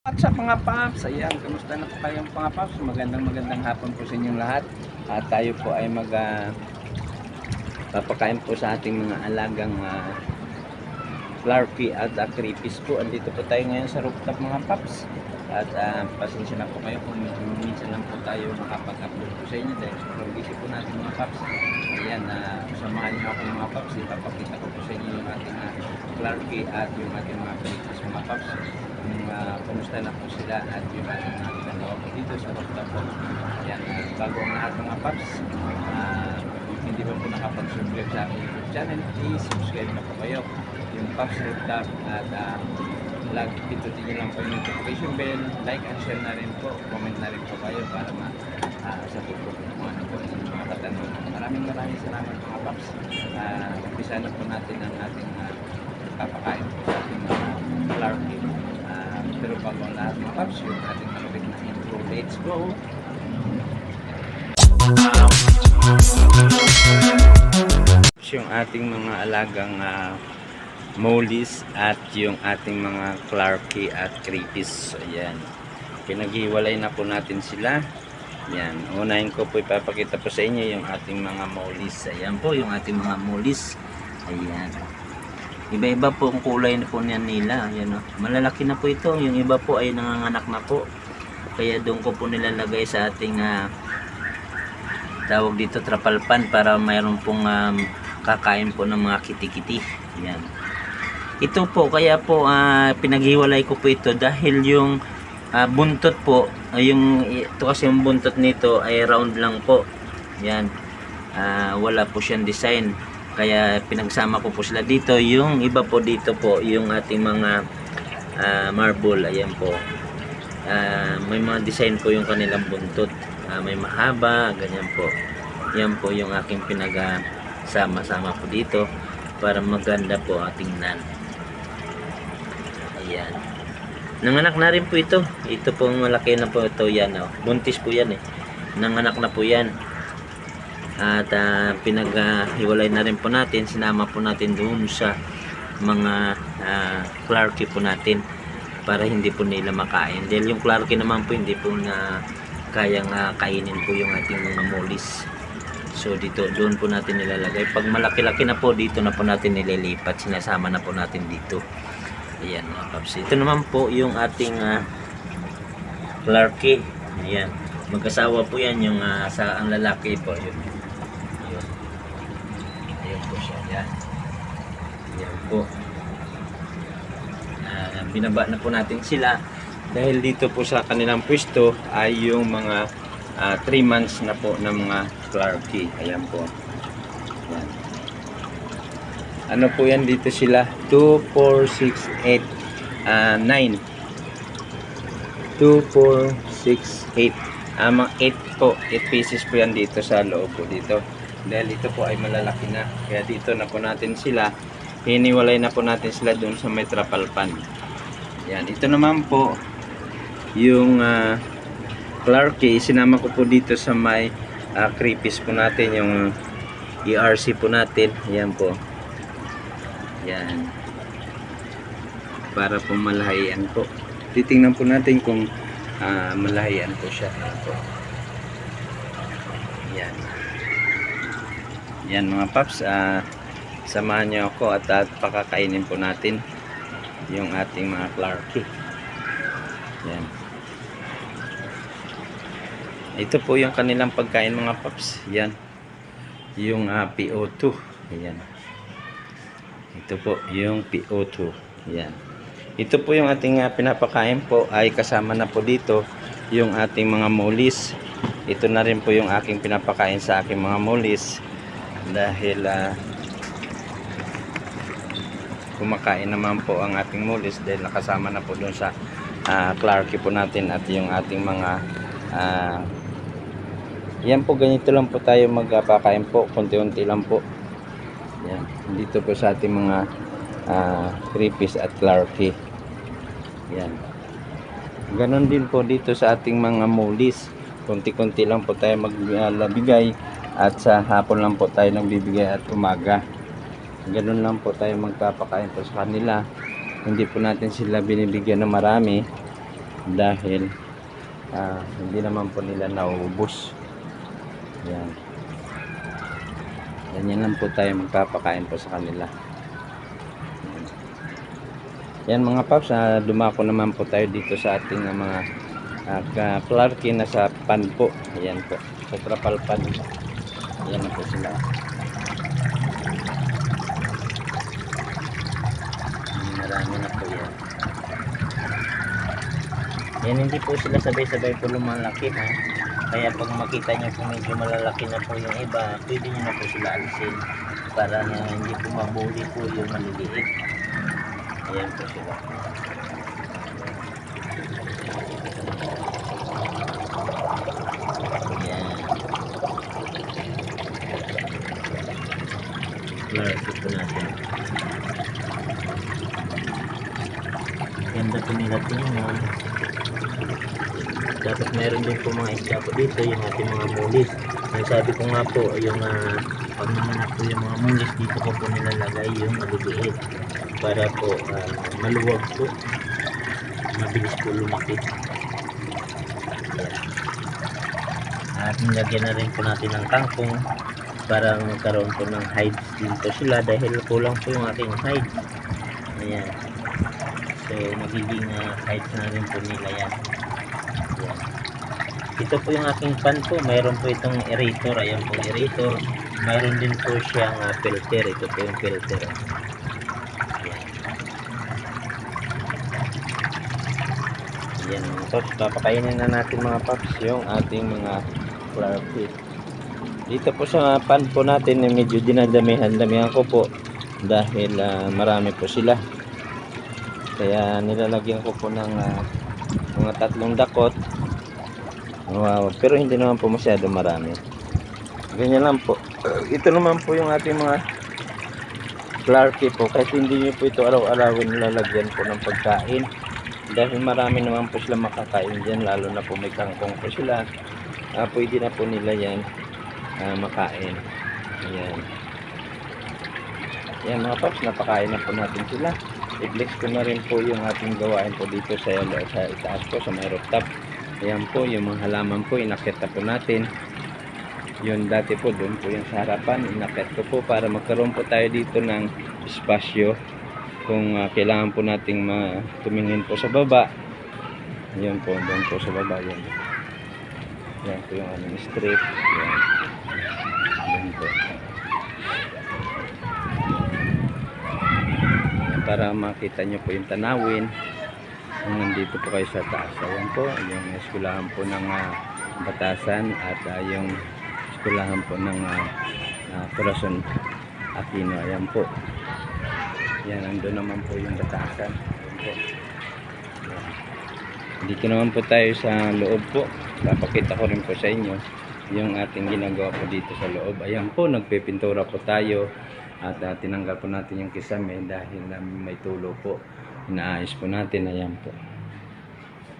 What's up mga paps? Ayan, kamusta na po kayong mga paps? Magandang hapon po sa inyong lahat. At tayo po ay papakain po sa ating mga alagang Clarky at Creepies po. Andito po tayo ngayon sa rooftop mga paps. At pasensya na po kayo kung minsan lang po tayo makapag-upload po sa inyo dahil sobrang busy po natin mga paps. Ayan, samahan niyo ako mga paps. Ipapakita ko po sa inyo yung ating Clarky at yung ating mga Creepies mga paps. Kumusta na po sila at yung ating dalawa po dito sa rooftop po. Ayan, bago ang lahat mga paps, hindi pa po nakapag-subscribe sa aking YouTube channel, please subscribe na po kayo yung Paps Rooftop at pindutin nyo lang po yung notification bell, like and share na rin po, comment na rin po kayo para sagot po kung ano po yung mga katanungan. Maraming salamat mga Paps. Umpisa na po natin ang ating papakain po sa ating mga Clarky. Pero bago ang lahat mga Paps, yung ating malapit na intro, let's go! Yung ating mga alagang Mollies at yung ating mga Clarky at Creepies. Ayan, pinaghiwalay na po natin sila. Ayan, unahin ko po ipapakita po sa inyo yung ating mga Mollies. Ayan po yung ating mga Mollies. Ayan, iba-iba po ang kulay na po niyan nila. Ayan, malalaki na po ito. Yung iba po ay nanganganak na po. Kaya doon ko po nilalagay sa ating tawag dito trapalpan para mayroon pong kakain po ng mga kitikiti. Ayan. Ito po kaya po pinaghiwalay ko po ito dahil yung buntot po, ito kasi yung buntot nito ay round lang po. Ayan. Wala po siyang design. Kaya pinagsama ko po sila dito. Yung iba po dito po, yung ating mga marble. Ayan po. May mga design po yung kanilang buntot. May mahaba, ganyan po. Yan po yung aking pinagsama-sama po dito para maganda po ang tingnan. Ayan. Nanganak na rin po ito. Ito po malaki na po ito. Yan, buntis po yan eh. Nanganak na po yan. At pinaghiwalay na rin po natin. Sinama po natin doon sa mga Clarky po natin para hindi po nila makain. Dahil yung Clarky naman po hindi po na kayang kainin po yung ating mga Mollies. So dito, doon po natin nilalagay. Pag malaki-laki na po, dito na po natin nililipat. Sinasama na po natin dito. Ayan mga paps. Ito naman po yung ating Clarky. Ayan. Mag-asawa po yan. Yung ang lalaki po. Yun. Yun. Ayan po siya. Ayan. Ayan po. Binaba na po natin sila. Dahil dito po sa kanilang pwesto ay yung mga 3 months na po ng mga Clarky. Ayan po. Ayan. Ano po yan dito sila? 2, 4, 6, 8, 9. 2, 4, 6, 8. Mga 8 po. 8 pieces po yan dito sa loob po dito. Dahil ito po ay malalaki na. Kaya dito na po natin sila. Hiniwalay na po natin sila doon sa may trapalpan. Yan. Ito naman po yung Clarky. Sinama ko po dito sa may Creepies po natin. Yung ERC po natin. Yan po. Yan. Para po malahian po. Titingnan po natin kung malahian po siya. Yan po. Yan. Yan mga paps. Samahan niyo ako at pakakainin po natin yung ating mga Clarky. Yan. Ito po yung kanilang pagkain mga paps. Yan. Yung PO2. Yan. Ito po yung PO2. Yan. Ito po yung ating pinapakain po ay kasama na po dito yung ating mga Mollies. Ito na rin po yung aking pinapakain sa aking mga Mollies dahil kumakain naman po ang ating Mollies dahil nakasama na po doon sa Clarky po natin at yung ating mga yan po, ganito lang po tayo magpakain po, konti-unti lang po. Yan, dito po sa ating mga Creepies at Clarky. Yan. Ganon din po dito sa ating mga Mollies. Konti-konti lang po tayo magbibigay at sa hapon lang po tayo nagbibigay at umaga. Ganon lang po tayo magpapakain po sa kanila. Hindi po natin sila binibigyan ng marami dahil hindi naman po nila naubos. Yan. Ganyan lang po tayo magpapakain po sa kanila. Yan mga paps, dumako naman po tayo dito sa ating mga Clarky na sa pan po. Ayan po, sa trapal pan. Ayan na po sila. Marami na po yan. Yan, hindi po sila sabay-sabay po lumalaki, ha. Kaya pag makita nyo po medyo malalaki na po yung iba, pwede nyo na po sila alisin para na hindi po mabuli po yung maliliit. Ayan po sila. Ayan. Clarky po natin. Ganda po nila tingnan. Dapat meron din po mga isda po dito, yung ating mga mulis. Ang sabi ko nga po, yung pag nanganak po yung mga mulis, dito po nilalagay yung maliliit para po maluwag po, mabilis po lumaki. At nilagyan na rin po natin ng kangkong para magkaroon po ng hides dito sila dahil kulang po yung ating hides. Ayan. So magiging hides na rin po nila yan. Ayan. Ito po yung aking pan po. Mayroon po itong aerator. Ayan po aerator. Mayroon din po siyang filter. Ito po yung filter. Ayan. Ayan mga paps. Papakainin na natin mga paps yung ating mga Clarky. Dito po sa pan po natin medyo dinadamihan ko po dahil marami po sila. Kaya nilalagyan ko po ng mga 3 dakot. Wow, pero hindi naman po masyado marami. Ganyan lang po. Ito naman po yung ating mga Clarky po. Kahit hindi nyo po ito araw-arawin nilalagyan po ng pagkain. Dahil marami naman po sila makakain dyan. Lalo na po may kangkong po sila. Pwede na po nila yan makain. Ayan. Ayan mga paps, napakain na po natin sila. I-flex ko na rin po yung ating gawain po dito sa itaas po sa may rooftop. Ayan po yung mga halaman po, inakit na po natin. Yun dati po doon po yung sa harapan, inakit ko po para magkaroon po tayo dito ng espasyo kung kailangan po nating tumingin po sa baba. Yun po, doon po sa baba yun. Yan po yung aming strip. Yan. Yan po. Para makita nyo po yung tanawin kung nandito po kayo sa taas. Ayan po yung eskulahan po ng Batasan at yung eskulahan po ng Corazon Aquino. Ayan po. Yan, nandun naman po yung Batasan. Ayan po. Ayan. Dito naman po tayo sa loob po. Papakita ko rin po sa inyo yung ating ginagawa po dito sa loob. Ayan po, nagpipintura po tayo at tinanggal po natin yung kisame dahil may tulo po. Inaayos po natin. Ayan po.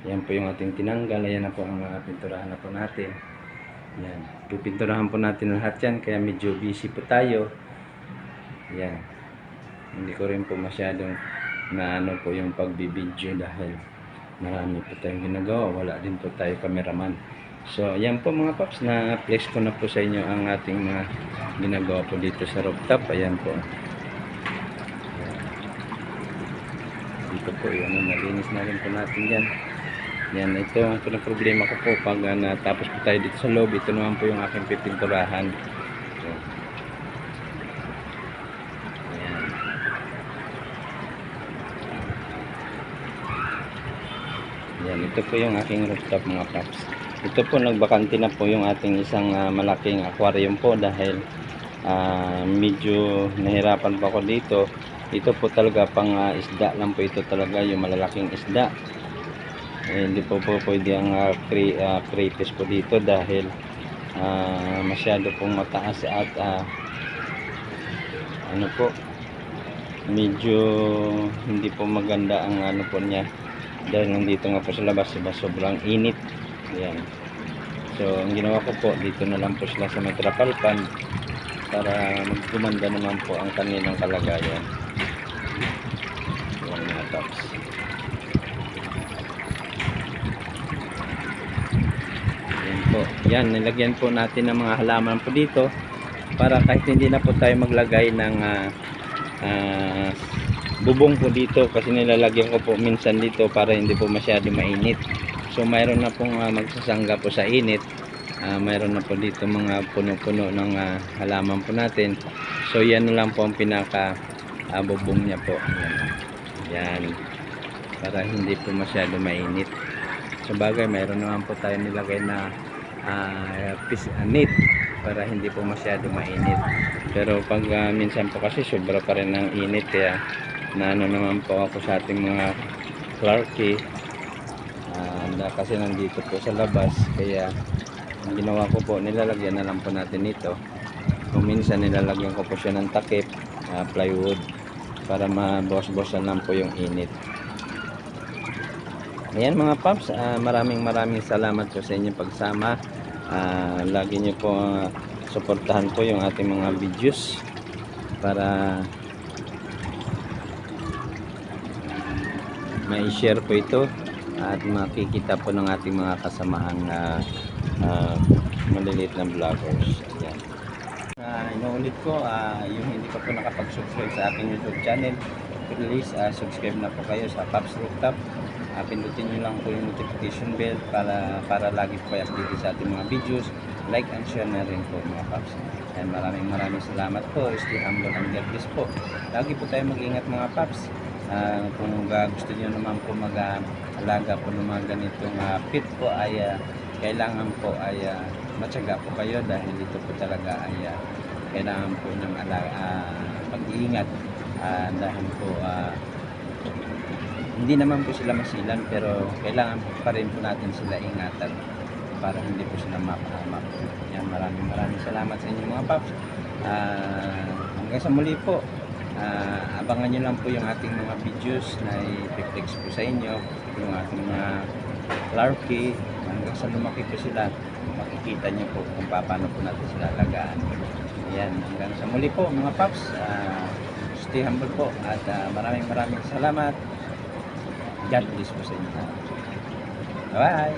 Ayan po yung ating tinanggal. Ayan na po ang pinturahan na po natin. Ayan. Pipinturahan po natin lahat yan kaya medyo busy po tayo. Ayan. Hindi ko rin po masyadong na ano po yung pagbibideo dahil marami po tayong ginagawa. Wala din po tayo cameraman. So, ayan po mga paps, na-flex ko na po sa inyo ang ating mga ginagawa po dito sa rooftop. Ayan po. Dito po, yan, malinis na rin po natin yan. Yan, ito ang problema ko po pag natapos po tayo dito sa loob. Ito naman po yung aking pipinturahan. So, ayan. Yan, ito po yung aking rooftop mga paps. Ito po, nagbakante na po yung ating isang malaking aquarium po dahil medyo nahirapan pa ako dito. Ito po talaga pang isda lang po ito talaga, yung malalaking isda. Hindi po pwede ang crayfish po dito dahil masyado pong mataas at ano po, medyo hindi po maganda ang ano po niya dahil nandito nga po sa labas, sobrang init. Ayan. So ang ginawa ko po, dito na lang po sila sa may trapal pan para magkumanda naman po ang kanilang kalagayan. Ayan mga tops. yan, nilagyan po natin ng mga halaman po dito para kahit hindi na po tayo maglagay ng bubong po dito, kasi nilalagyan ko po minsan dito para hindi po masyado mainit. So mayroon na pong magsasangga po sa init. Mayroon na po dito mga puno-puno ng halaman po natin. So yan na lang po ang pinaka bubong niya po. Yan. Para hindi po masyado mainit. So bagay, mayroon naman po tayo nilagay na net para hindi po masyado mainit. Pero pag minsan po kasi sobra pa rin ng init, kaya naano naman po ako sa ating mga Clarky kasi nandito po sa labas, kaya ang ginawa ko po, nilalagyan na lang po natin ito. Kung minsan nilalagyan ko po siya ng takip, plywood, para mabawas-bawasan lang po yung init. Ayan mga paps, maraming salamat po sa inyong pagsama. Lagi nyo po suportahan po yung ating mga videos para may share po ito at makikita po ng ating mga kasamahang maliliit na vloggers. Ayan. Inuulit ko, yung hindi pa po nakapag-subscribe sa aking YouTube channel, please subscribe na po kayo sa Paps Rooftop. Pindutin nyo lang po yung notification bell para lagi po kayo updated sa ating mga videos. Like and share na rin po mga Paps. And maraming salamat po. Stay humble and God bless po. Lagi po tayo mag-ingat mga Paps. Kung gusto niyo naman po mag-alaga po ng mga ganitong pit po, ay kailangan po ay matyaga po kayo, dahil dito po talaga ay kailangan po ng pag-iingat, dahil po hindi naman po sila masilan, pero kailangan pa rin po natin sila ingatan para hindi po sila mapahamak. Yan, maraming salamat sa inyo mga Paps. Hanggang sa muli po. Abangan nyo lang po yung ating mga videos na i-flex po sa inyo, yung ating mga Clarky. Hanggang sa lumaki po sila, makikita nyo po kung paano po natin sila alagaan. Ayan, hanggang sa muli po mga Paps. Stay humble po at maraming salamat. God bless po sa inyo. Bye!